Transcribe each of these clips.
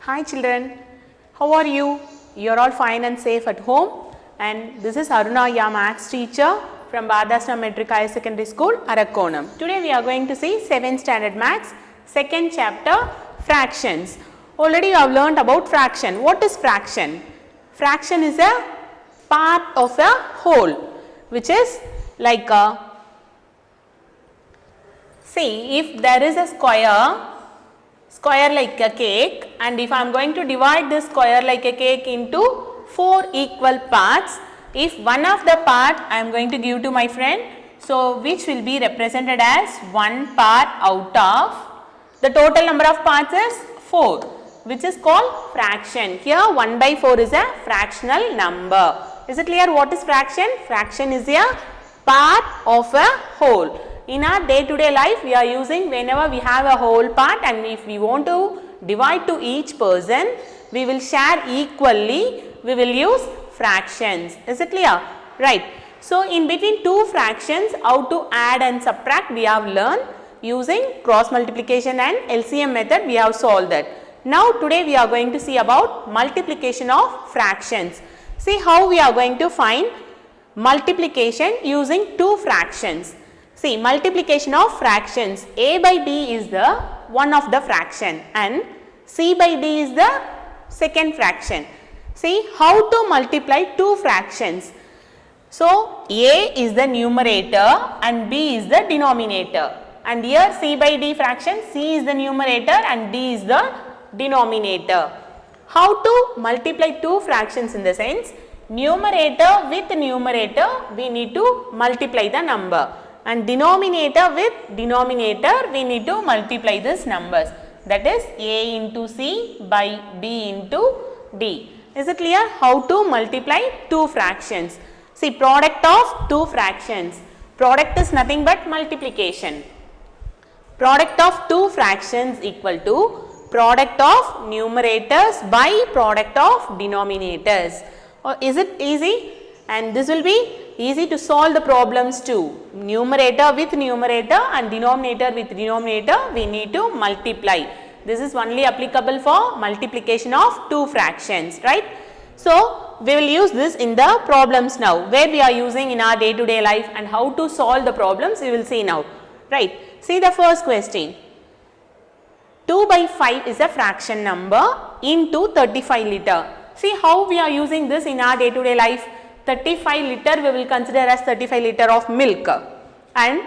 Hi children, how are you? You are all fine and safe at home, and this is Aruna, your maths teacher from Bhadasana Metric Higher Secondary School, Arakkonam. Today we are going to see 7th standard maths, second chapter, fractions. Already you have learnt about fraction. What is fraction? Fraction is a part of a whole, which is like a, see, if there is a square like a cake, and if I am going to divide this square like a cake into 4 equal parts, if one of the part I am going to give to my friend, so which will be represented as one part out of the total number of parts is 4, which is called fraction. Here 1 by 4 is a fractional number. Is it clear what is fraction? Fraction is a part of a whole. In our day-to-day life, we are using whenever we have a whole part, and if we want to divide to each person, we will share equally, we will use fractions. Is it clear? Right. So, in between two fractions, how to add and subtract we have learned using cross multiplication and LCM method, we have solved that. Now, today we are going to see about multiplication of fractions. See how we are going to find multiplication using two fractions. See, multiplication of fractions, a by b is the one of the fraction and c by d is the second fraction. See how to multiply two fractions. So, a is the numerator and b is the denominator, and here c by d fraction, c is the numerator and d is the denominator. How to multiply two fractions in the sense, numerator with numerator we need to multiply the number, and denominator with denominator we need to multiply these numbers, that is a into c by b into d. Is it clear how to multiply two fractions? See, product of two fractions. Product is nothing but multiplication. Product of two fractions equal to product of numerators by product of denominators. Or is it easy? And this will be easy to solve the problems too. Numerator with numerator and denominator with denominator we need to multiply. This is only applicable for multiplication of two fractions, right? So, we will use this in the problems now, where we are using in our day-to-day life, and how to solve the problems we will see now, right? See the first question. 2 by 5 is a fraction number into 35 liter. See how we are using this in our day-to-day life. 35 liter we will consider as 35 liter of milk, and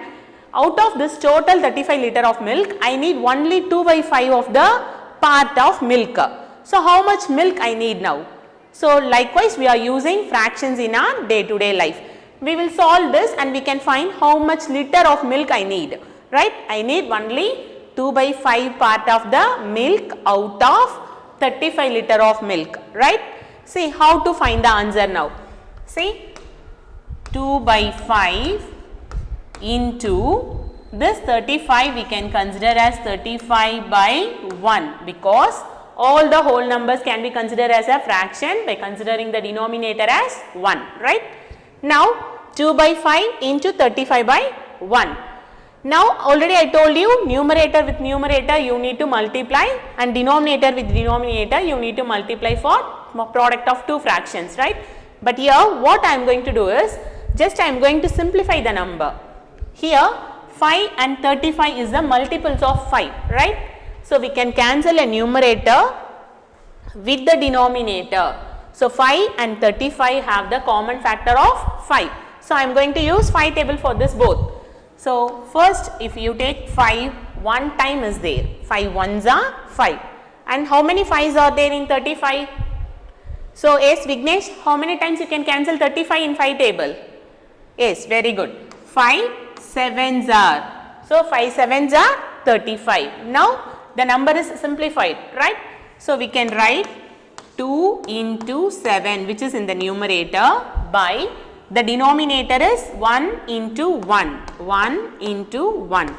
out of this total 35 liter of milk I need only 2 by 5 of the part of milk. So, how much milk I need now? So, likewise we are using fractions in our day-to-day life. We will solve this and we can find how much liter of milk I need, right? I need only 2 by 5 part of the milk out of 35 liter of milk, right? See how to find the answer now. See, 2 by 5 into this 35 we can consider as 35 by 1, because all the whole numbers can be considered as a fraction by considering the denominator as 1, right? Now, 2 by 5 into 35 by 1. Now, already I told you numerator with numerator you need to multiply, and denominator with denominator you need to multiply for product of two fractions, right? But here what I am going to do is, just I am going to simplify the number. Here 5 and 35 is the multiples of 5, right? So, we can cancel a numerator with the denominator. So, 5 and 35 have the common factor of 5. So, I am going to use 5 table for this both. So, first if you take 5, one time is there, 5 ones are 5, and how many 5s are there in 35? So, yes Vignesh, how many times you can cancel 35 in 5 table? Yes, very good. 5 7s are, so 5 7s are 35. Now, the number is simplified, right? So, we can write 2 into 7 which is in the numerator by the denominator is 1 into 1, 1 into 1.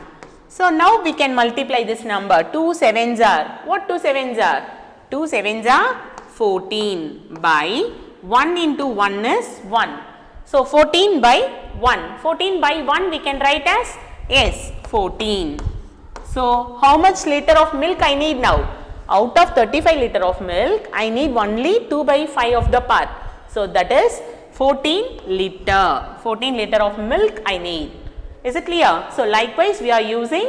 So, now we can multiply this number. 2 7s are, what 2 7s are? 2 7s are 14 by 1 into 1 is 1. So, 14 by 1. 14 by 1 we can write as, yes, 14. So, how much liter of milk I need now? Out of 35 liter of milk, I need only 2 by 5 of the part. So that is 14 liter. 14 liter of milk I need. Is it clear? So likewise we are using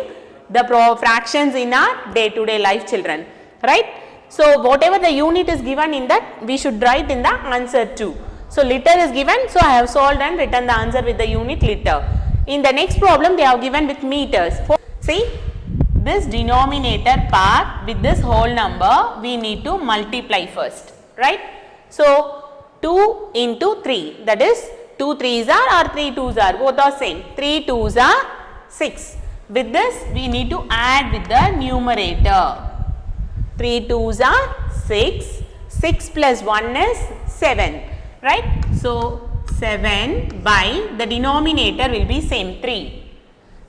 the fractions in our day to day life, children, right? So whatever the unit is given in that, we should write in the answer too. So liter is given, so I have solved and written the answer with the unit liter. In the next problem they have given with meters. See, this denominator part with this whole number we need to multiply first, right? So 2 into 3, that is 2 3s are or 3 2s are, both are same. 3 2s are 6. With this we need to add with the numerator. 3 2s are 6, 6 plus 1 is 7, right? So 7 by the denominator will be same 3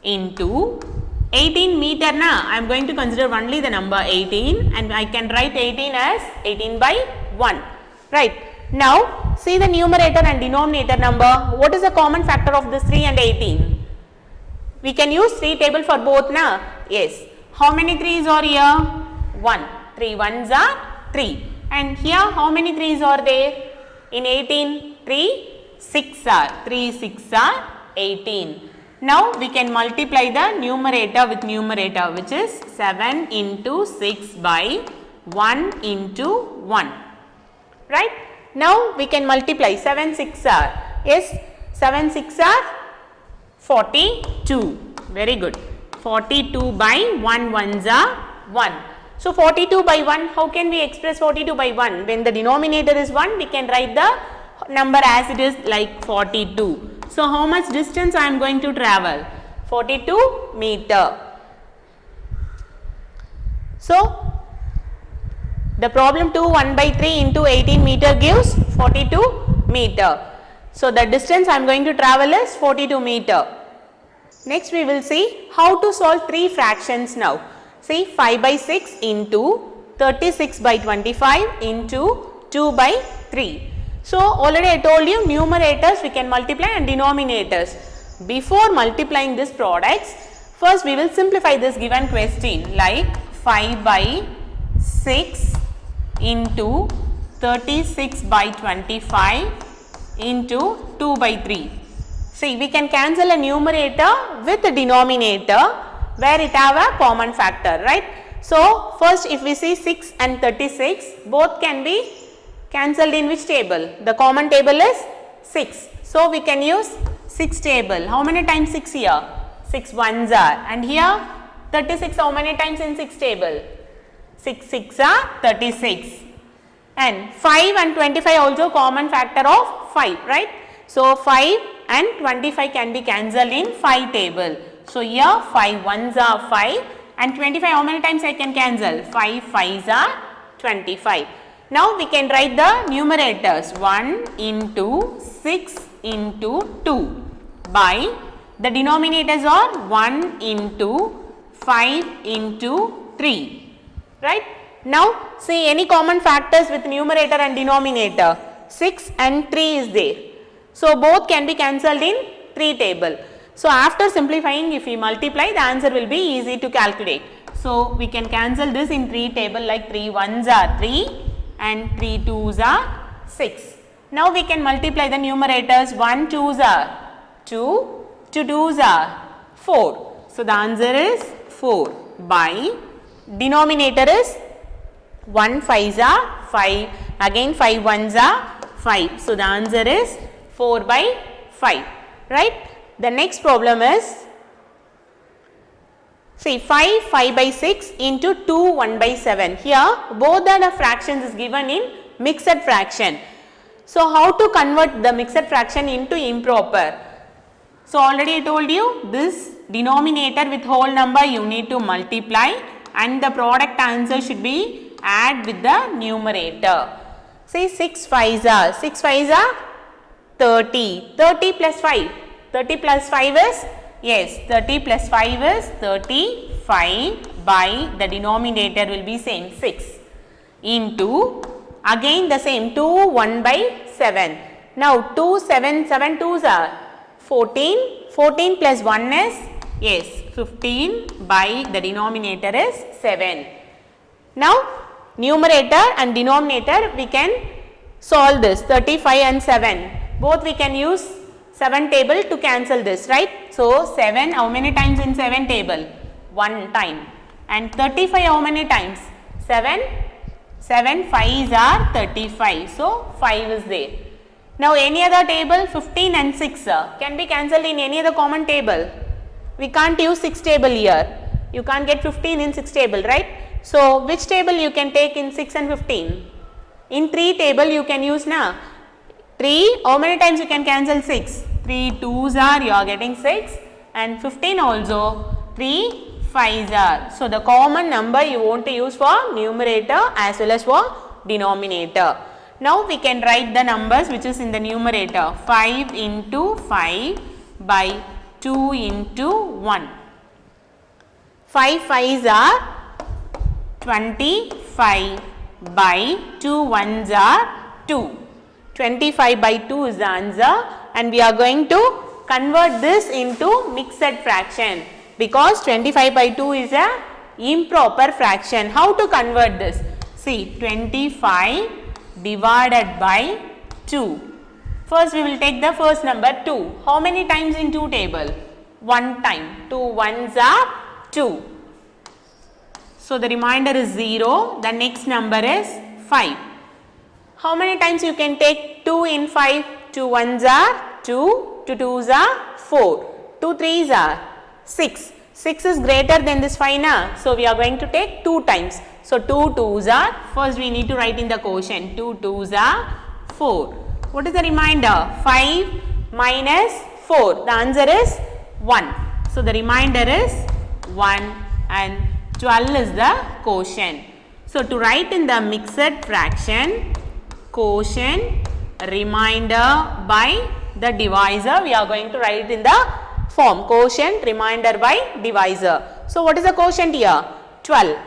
into 18 meter na, I am going to consider only the number 18 and I can write 18 as 18 by 1, right. Now see the numerator and denominator number, what is the common factor of this 3 and 18? We can use 3 table for both na, yes. How many 3s are here? 1, 3 1s are 3 and here how many 3s are there? In 18, 3 6 are, 3 6 are 18. Now we can multiply the numerator with numerator, which is 7 into 6 by 1 into 1, right. Now we can multiply 7 6 are, yes, 7 6 are 42, very good. 42 by 1 1s are 1. So 42 by 1, how can we express 42 by 1? When the denominator is 1, we can write the number as it is like 42. So how much distance I am going to travel? 42 meter. So the problem 2 1 by 3 into 18 meter gives 42 meter. So the distance I am going to travel is 42 meter. Next we will see how to solve 3 fractions now. See 5 by 6 into 36 by 25 into 2 by 3. So already I told you numerators we can multiply and denominators. Before multiplying these products, first we will simplify this given question like 5 by 6 into 36 by 25 into 2 by 3. See, we can cancel a numerator with a denominator where it have a common factor, right. So first if we see 6 and 36, both can be cancelled in which table? The common table is 6. So we can use 6 table. How many times 6 here? 6 1s are, and here 36 how many times in 6 table? 6 6 are 36, and 5 and 25 also common factor of 5, right. So 5 and 25 can be cancelled in 5 table. So here 5 1s are 5 and 25 how many times I can cancel? 5 5s are 25. Now we can write the numerators 1 into 6 into 2 by the denominators are 1 into 5 into 3, right. Now see any common factors with numerator and denominator, 6 and 3 is there. So both can be cancelled in 3 table. So after simplifying, if we multiply, the answer will be easy to calculate. So we can cancel this in 3 table like 3 1s are 3 and 3 2s are 6. Now we can multiply the numerators, 1 2s are 2, 2 2s are 4. So the answer is 4 by denominator is 1 5s are 5, again 5 1s are 5. So the answer is 4 by 5, right. The next problem is, see 5 5 by 6 into 2 1 by 7. Here both are the fractions is given in mixed fraction. So how to convert the mixed fraction into improper? So already I told you, this denominator with whole number you need to multiply and the product answer should be add with the numerator. See 6 5s are, 6 5s are 30, 30 plus 5, 30 plus 5 is, yes, 30 plus 5 is 35 by the denominator will be same 6 into again the same 2 1 by 7. Now 2 7 7 2s are 14, 14 plus 1 is, yes, 15 by the denominator is 7. Now numerator and denominator we can solve this 35 and 7. Both we can use 7 table to cancel this, right? So 7 how many times in 7 table? 1 time. And 35 how many times? 7. 7 5s are 35. So 5 is there. Now any other table? 15 and 6 can be cancelled in any other common table. We can't use 6 table here. You can't get 15 in 6 table, right? So which table you can take in 6 and 15? In 3 table you can use now. 3 how many times you can cancel 6? 3 2s are you are getting 6 and 15 also 3 5s are. So the common number you want to use for numerator as well as for denominator. Now we can write the numbers which is in the numerator 5 into 5 by 2 into 1. 5 5s are 25 by 2 1s are 2. 25 by 2 is the answer and we are going to convert this into mixed fraction because 25 by 2 is a improper fraction. How to convert this? See 25 divided by 2. First we will take the first number 2. How many times in 2 table? 1 time. 2 1s are 2. So the remainder is 0. The next number is 5. How many times you can take 2 in 5? 2 1s are 2, 2 2s are 4, 2 3s are 6. 6 is greater than this 5 na. So we are going to take 2 times. So 2 2s are, first we need to write in the quotient, 2 2s are 4. What is the remainder? 5 minus 4. The answer is 1. So the remainder is 1 and 12 is the quotient. So to write in the mixed fraction, quotient remainder by the divisor, we are going to write it in the form quotient remainder by divisor. So what is the quotient here? 12.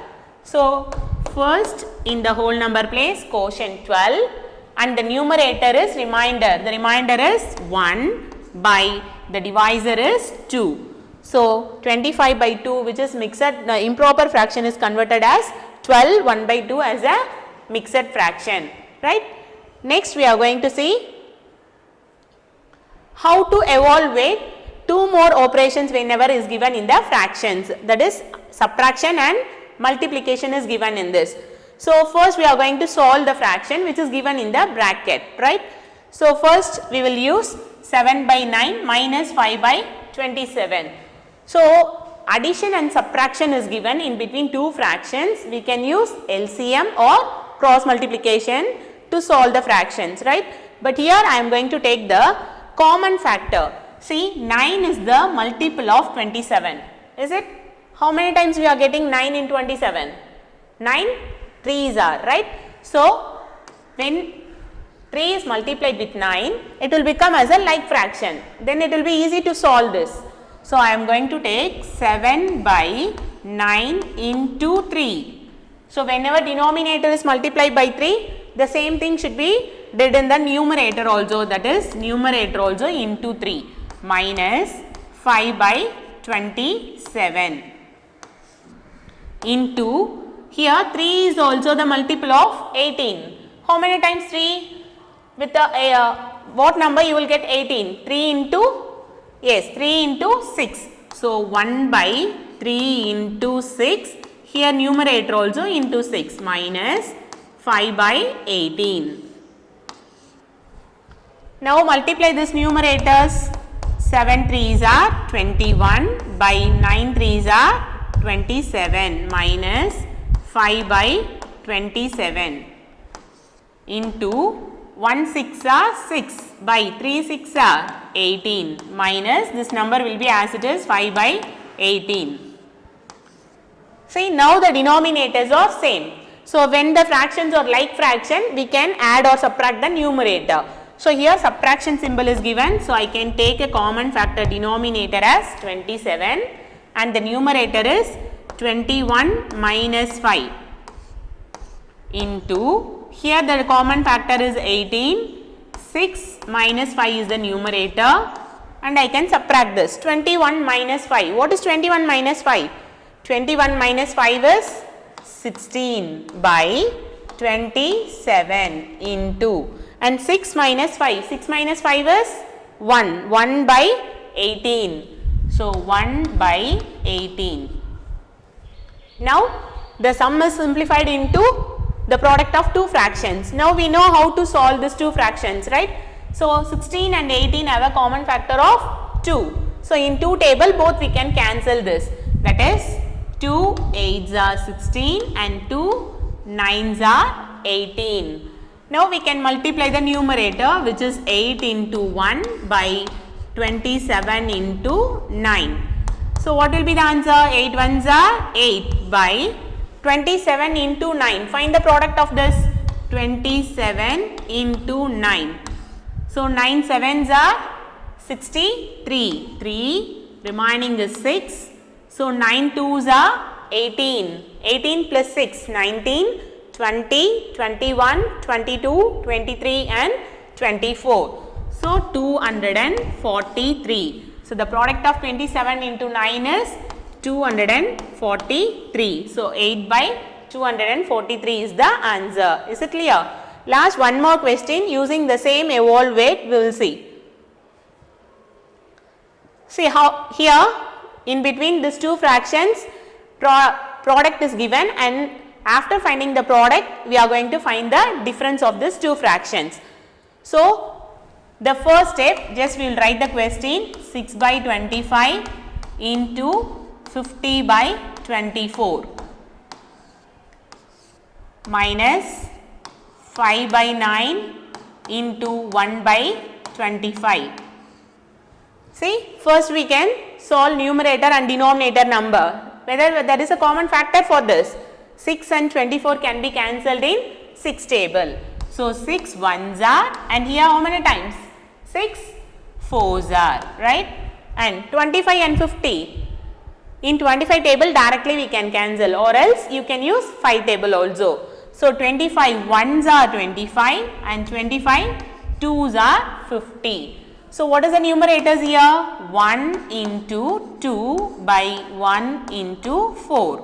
So first in the whole number place quotient 12 and the numerator is remainder. The remainder is 1 by the divisor is 2. So 25 by 2 which is mixed, the improper fraction is converted as 12 1 by 2 as a mixed fraction, right? Next we are going to see how to evaluate 2 more operations whenever is given in the fractions, that is subtraction and multiplication is given in this. So first we are going to solve the fraction which is given in the bracket, right? So first we will use 7 by 9 minus 5 by 27. So addition and subtraction is given in between 2 fractions. We can use LCM or cross multiplication to solve the fractions, right? But here I am going to take the common factor. See, 9 is the multiple of 27, is it? How many times we are getting 9 in 27? 9 3s are, right? So when 3 is multiplied with 9, it will become as a like fraction. Then it will be easy to solve this. So I am going to take 7 by 9 into 3. So whenever denominator is multiplied by 3, the same thing should be did in the numerator also, that is numerator also into 3 minus 5 by 27 into, here 3 is also the multiple of 18. How many times 3? With the what number you will get 18? 3 into, yes, 3 into 6. So 1 by 3 into 6, here numerator also into 6 minus 5 by 18. Now multiply this numerators. 7 3s are 21 by 9 3s are 27 minus 5 by 27 into 1 6 are 6 by 3 6 are 18 minus this number will be as it is 5 by 18. See, now the denominators are same. So when the fractions are like fraction, we can add or subtract the numerator. So here subtraction symbol is given. So I can take a common factor denominator as 27 and the numerator is 21 minus 5 into, here the common factor is 18, 6 minus 5 is the numerator and I can subtract this. 21 minus 5. What is 21 minus 5? 21 minus 5 is 16 by 27 into, and 6 minus 5, 6 minus 5 is 1, 1 by 18. So 1 by 18. Now the sum is simplified into the product of two fractions. Now we know how to solve these two fractions, right? So 16 and 18 have a common factor of 2. So in 2 table both we can cancel this. That is 2 8s are 16 and 2 9s are 18. Now we can multiply the numerator, which is 8 into 1 by 27 into 9. So what will be the answer? 8 ones are 8 by 27 into 9. Find the product of this. 27 into 9. So 9 sevens are 63. 3 remaining is 6. So 9 twos are 18. 18 plus 6, 19, 20, 21, 22, 23 and 24. So 243. So the product of 27 into 9 is 243. So 8 by 243 is the answer. Is it clear? Last one more question using the same evolve weight we will see. See how here in between these two fractions product is given, and after finding the product we are going to find the difference of these two fractions. So the first step, just we will write the question, 6 by 25 into 50 by 24 minus 5 by 9 into 1 by 25. See, first we can solve numerator and denominator number, whether there is a common factor for this. 6 and 24 can be cancelled in 6 table. So 6 ones are, and here how many times? 6 fours are, right? And 25 and 50. In 25 table directly we can cancel, or else you can use 5 table also. So 25 ones are 25 and 25 twos are 50. So what is the numerators here? 1 into 2 by 1 into 4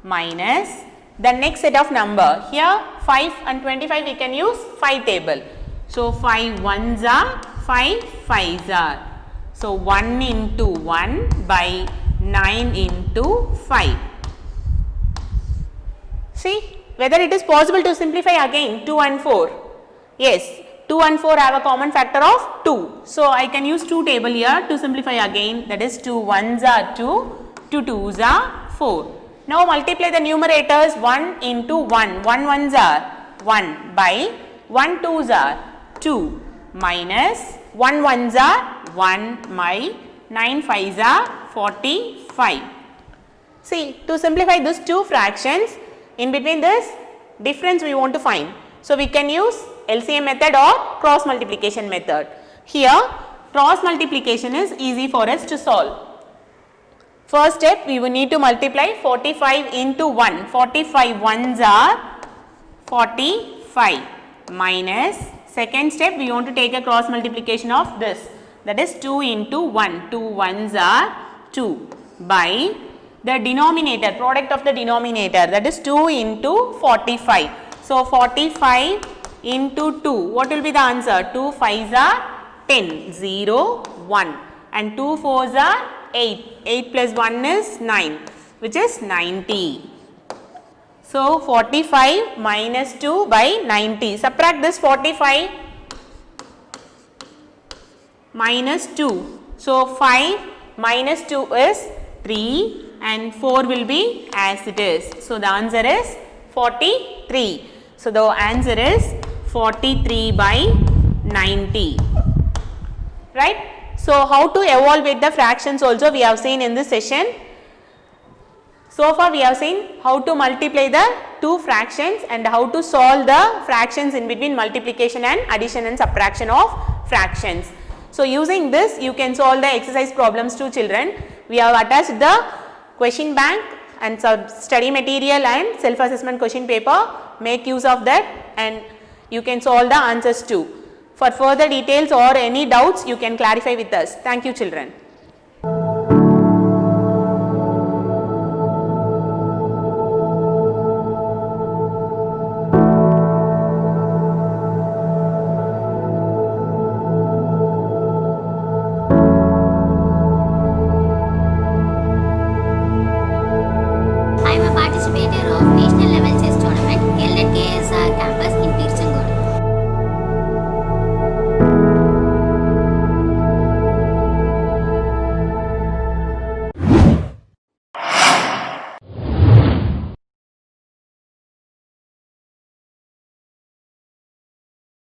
minus the next set of number. Here 5 and 25 we can use 5 table. So 5 ones are, 5 fives are. So 1 into 1 by 9 into 5. See whether it is possible to simplify again 2 and 4. Yes, 2 and 4 have a common factor of 2. So I can use 2 table here to simplify again, that is 2 ones are 2, 2 twos are 4. Now multiply the numerators 1 into 1, 1 ones are 1 by 1 twos are 2 minus 1 ones are 1 by 9 fives are 45. See, to simplify these two fractions, in between this difference we want to find. So we can use LCM method or cross multiplication method. Here cross multiplication is easy for us to solve. First step, we will need to multiply 45 into 1. 45 ones are 45 minus, second step we want to take a cross multiplication of this, that is 2 into 1. 2 ones are 2 by the denominator, product of the denominator, that is 2 into 45. So 45 into 2, what will be the answer? 2 fives are 10, 0, 1 and 2 fours are 8. 8 plus 1 is 9, which is 90. So 45 minus 2 by 90. Subtract this 45 minus 2. So 5 minus 2 is 3 and 4 will be as it is. So the answer is 43. So the answer is 43 by 90. Right? So how to evaluate the fractions also we have seen in this session. So far we have seen how to multiply the two fractions and how to solve the fractions in between multiplication and addition and subtraction of fractions. So using this you can solve the exercise problems to children. We have attached the question bank and study material and self-assessment question paper. Make use of that and you can solve the answers too. For further details or any doubts you can clarify with us. Thank you children. of national level chess tournament held at KSR